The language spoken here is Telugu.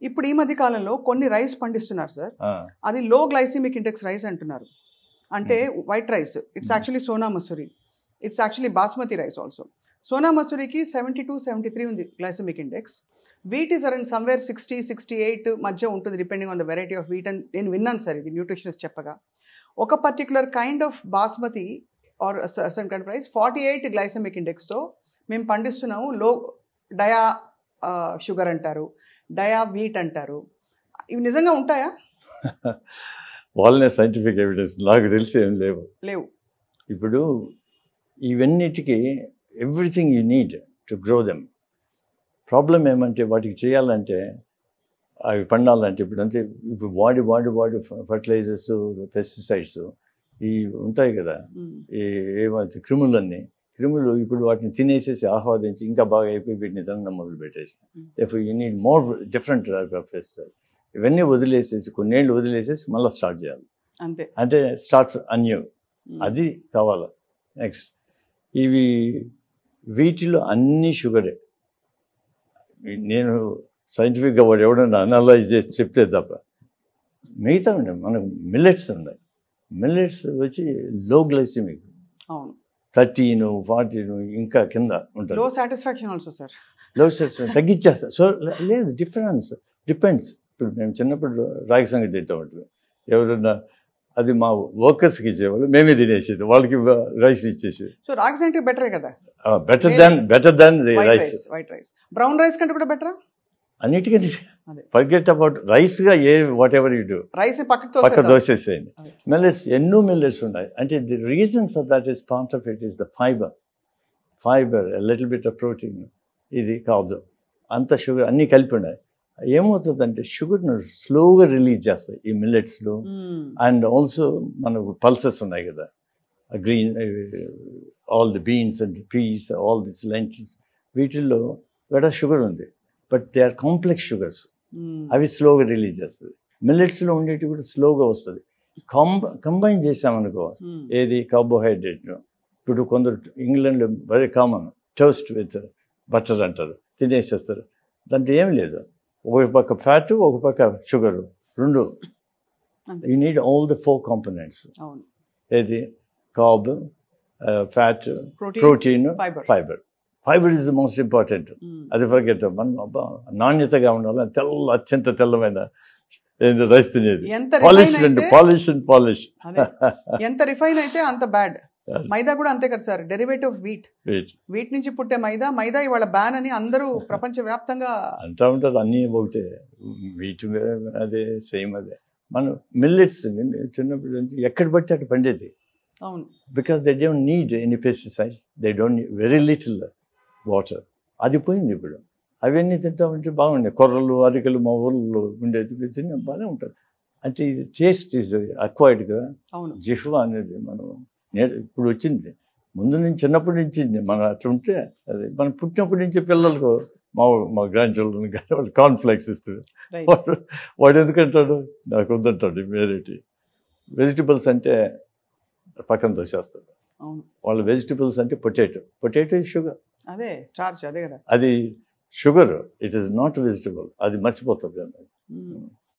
ఇప్పుడు ఈ మధ్య కాలంలో కొన్ని రైస్ పండిస్తున్నారు సార్, అది లో గ్లైసిమిక్ ఇండెక్స్ రైస్ అంటున్నారు. అంటే white rice, it's actually Sona Masuri, it's actually basmati rice also. Sona మసూరికి 72, 73 ఉంది glycemic index. Wheat is around somewhere 60, 68 మధ్య ఉంటుంది depending on the variety of wheat అని నేను విన్నాను సార్, ఇది న్యూట్రిషనిస్ట్ చెప్పగా. ఒక particular kind of basmati or certain kind of rice 48 glycemic ఇండెక్స్తో మేము పండిస్తున్నాము. లో డయా షుగర్ అంటారు, డయా వీట్ అంటారు. ఇవి నిజంగా ఉంటాయా? వాళ్ళనే సైంటిఫిక్ ఎవిడెన్స్ నాకు తెలిసి ఏం లేవు. ఇప్పుడు ఇవన్నిటికీ everything you need to grow them. Problem ఏమంటే వాటికి చేయాలంటే, అవి పండాలంటే ఇప్పుడు వాడి ఫర్టిలైజర్స్, పెస్టిసైడ్స్ ఇవి ఉంటాయి కదా, ఏమైతే క్రిములు ఇప్పుడు వాటిని తినేసేసి ఆహ్వాదించి ఇంకా బాగా అయిపోయి వీటిని తినడం మొదలు పెట్టేసి, you need more different type of pesticide. ఇవన్నీ వదిలేసేసి కొన్నేళ్ళు వదిలేసేసి మళ్ళీ స్టార్ట్ చేయాలి. అంటే స్టార్ట్ అన్యూ, అది కావాలి. నెక్స్ట్ వీటిలో అన్ని షుగరే. నేను సైంటిఫిక్గా వాడు ఎవడన్నా అనలైజ్ చేసి చెప్తే తప్ప మిగతా ఉండే మనకు మిల్లెట్స్ ఉన్నాయి. మిల్లెట్స్ వచ్చి లో గ్లైసిమిక్, 13, 14 ఇంకా కింద ఉంటుంది. లో సాటిస్ఫాక్షన్ ఆల్సో సార్, లో సాటిస్ఫాక్షన్ తగ్గించేస్తా. సో లేదు, డిపెండ్స్. ఇప్పుడు మేము చిన్నప్పుడు రాగి సంగతి తింటాం, ఎవరన్నా అది మా వర్కర్స్కి ఇచ్చేవాళ్ళు, మేమే తినేసేది, వాళ్ళకి రైస్ ఇచ్చేసి. సో రాగి సంగటి బెటరే కదా, better than the rice. White rice brown rice కంటే కూడా బెటరా? అన్నిటికంటే ఫర్గెట్ అబౌట్ రైస్గా whatever you do, rice పక్క దోసేసేయండి. మిల్లెట్స్ ఎన్నో మిల్లెట్స్ ఉన్నాయి. అంటే the reason for that is part of it is the fibre little bit of protein, ఇది కాదు అంత షుగర్ అన్నీ కలిపి ఉన్నాయి. ఏమవుతుందంటే షుగర్ను స్లోగా రిలీజ్ చేస్తాయి ఈ మిల్లెట్స్లో. అండ్ ఆల్సో మనకు పల్సెస్ ఉన్నాయి కదా, green, all the beans and peas, all this lentils, వీటిల్లో కూడా షుగర్ ఉంది, but they are complex sugars. అవి స్లోగా రిలీజ్ చేస్తుంది. మిల్లెట్స్లో ఉండేవి కూడా స్లోగా వస్తుంది. కంబైన్ చేసామనుకో, ఏది కార్బోహైడ్రేట్ను. ఇప్పుడు కొందరు ఇంగ్లాండ్లో very common toast with butter అంటారు, తినేసేస్తారు. దాంట్లో ఏం లేదు, ఒక పక్క ఫ్యాట్, ఒక పక్క షుగరు, రెండు. You need all the 4 components. ఏది carb, fat, protein, fibre is the most important. అది ఫర్గెట్. మనం నాణ్యతగా ఉండాలి, అత్యంత తెల్లమైన రైస్ తినేది. పాలిష్ ఎంత రిఫైన్ అయితే అంత బ్యాడ్. మైదా కూడా అంతే కదా సార్, డెరివేటివ్ వీట్ నుంచి పుట్టే మైదా ఇవాళ బ్యాన్ అని అందరూ ప్రపంచవ్యాప్తంగా అంటా ఉంటారు. అన్నీ ఒకటే, వీట్ అదే, సేమ్ అదే. మనం మిల్లెట్స్ చిన్నప్పటి నుంచి ఎక్కడ పడితే అక్కడ పండేది. అవును, because they don't need any pesticides, they don't need very little water. అది పోయింది ఇప్పుడు. అవన్నీ తింటా ఉంటే బాగుండే. కొర్రలు, అరికలు మా ఊళ్ళో ఉండేది తిన్న బాగానే ఉంటుంది. అంటే ఇది టేస్ట్ ఈజ్ అక్వైర్డ్ కదా. జిహ్వా అనేది మనం ఇప్పుడు వచ్చింది, ముందు నుంచి చిన్నప్పటి నుంచి మనం అట్లా ఉంటే అది మనం పుట్టినప్పటి నుంచి పిల్లలకు మా గ్రాండ్ చిల్డ్రన్ కానీ వాళ్ళు కాన్ఫ్లెక్స్ ఇస్తుంది. వాడు ఎందుకంటాడు, నాకు వద్దంటాడు వేరేటి. వెజిటబుల్స్ అంటే పక్కన దోసేస్తారు వాళ్ళు. వెజిటబుల్స్ అంటే పొటాటో ఈజ్ షుగర్, అదే స్టార్చ్, అదే కదా, అది sugar. It is not vegetable, అది మర్చిపోతుంది.